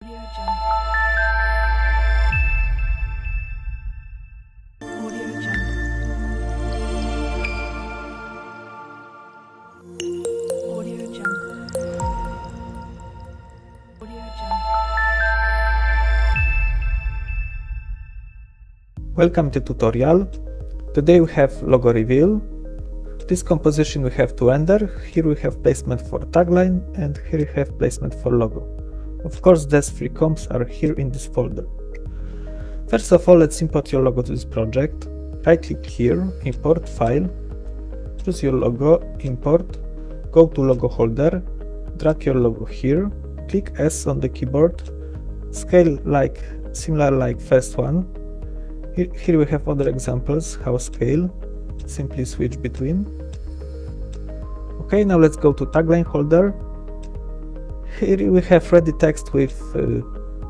Audio Jungle. Audio Jungle. Audio Jungle. Audio Jungle. Welcome to tutorial. Today we have logo reveal. This composition we have to render. Here we have placement for tagline and here we have placement for logo. Of course, these three comps are here in this folder. First of all, let's import your logo to this project. Right click here, import file, choose your logo, import, go to logo holder, drag your logo here, click S on the keyboard, scale similar like first one. Here we have other examples how scale, simply switch between. Okay, now let's go to tagline holder. Here we have ready text with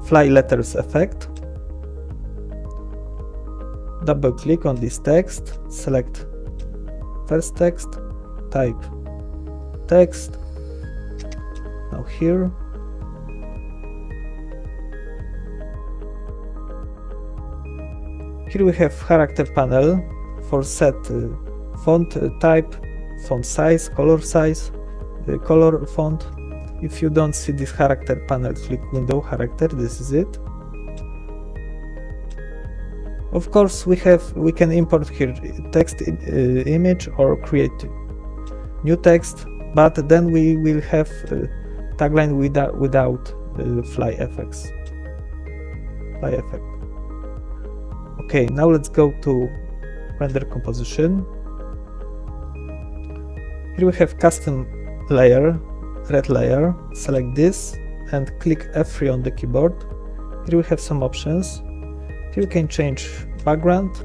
fly letters effect. Double click on this text, select first text, type text. Now here. Here we have character panel for set font type, font size, color font. If you don't see this character panel, click window character, this is it. Of course, we can import here text image or create new text, but then we will have tagline without fly effect. Okay, now let's go to render composition. Here we have custom layer, red layer. Select this and click F3 on the keyboard. Here we have some options. Here you can change background.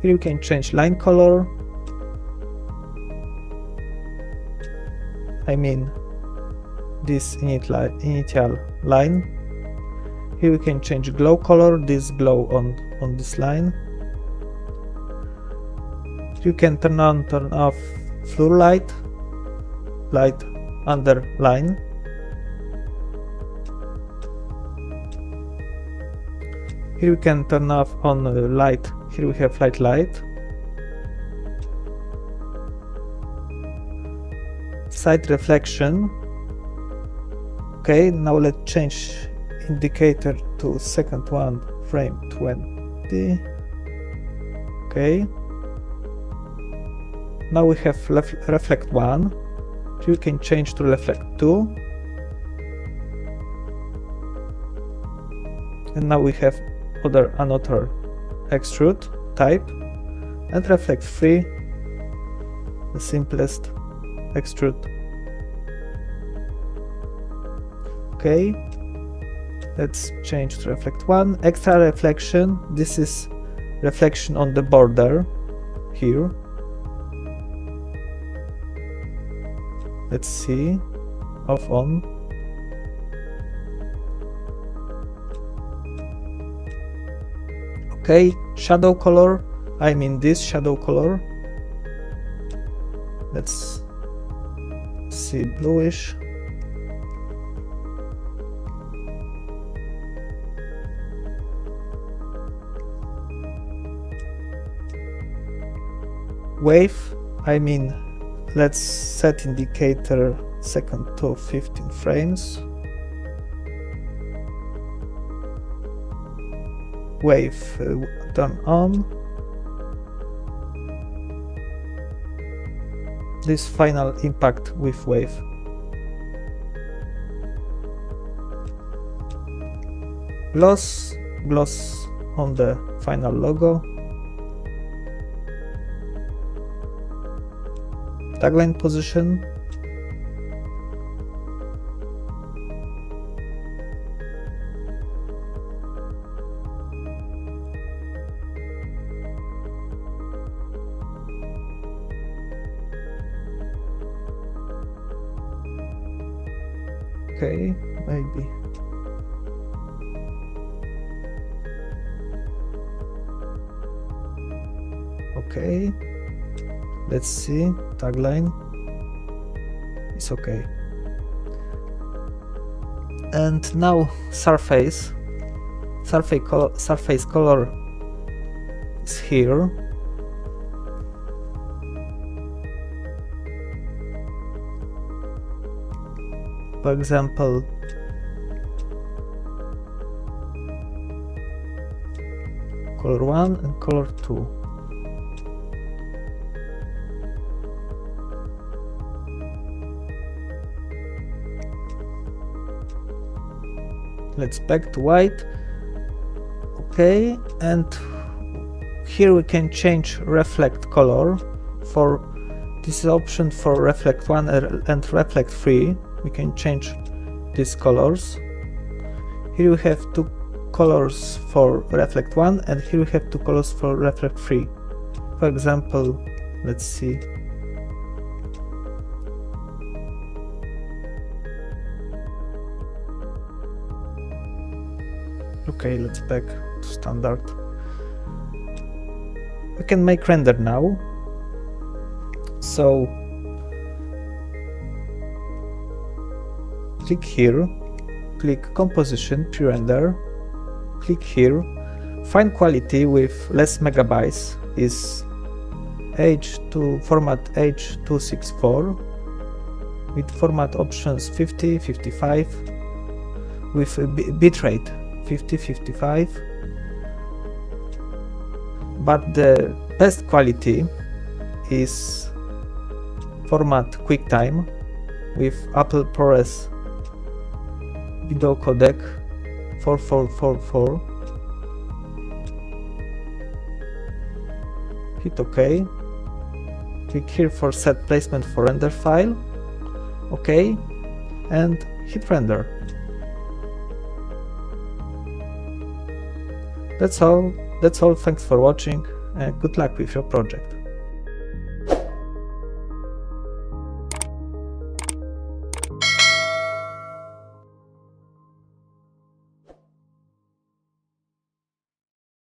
Here you can change line color. I mean this initial line. Here we can change glow color, this glow on this line. You can turn on, turn off floor light under line. Here we can turn off on light. Here we have light. Side reflection. Okay, now let's change indicator to second one, frame 20. Okay. Now we have reflect 1. You can change to reflect 2. And now we have another extrude type and reflect 3, the simplest extrude. Okay, let's change to reflect 1. Extra reflection, this is reflection on the border here. Let's see, off on. Okay, shadow color, I mean this shadow color. Let's see, bluish. Wave, I mean let's set indicator second to 15 frames. Wave turn on. This final impact with wave. Gloss on the final logo. Tagline position. Okay, maybe. Okay. Let's see, tagline is okay. And now surface color is here. For example, color 1 and color 2. Let's back to white. Okay, and here we can change reflect color. For this option for reflect 1 and reflect 3, we can change these colors. Here we have two colors for reflect 1 and here we have two colors for reflect 3. For example, let's see. Okay, let's back to standard. We can make render now. So click here, click composition, pre-render, click here, find quality with less megabytes is format H.264 with format options 50, 55 with bitrate 50, 55, but the best quality is format QuickTime with Apple ProRes video codec 4444. Hit OK. Click here for set placement for render file. OK, and hit render. That's all. Thanks for watching and good luck with your project.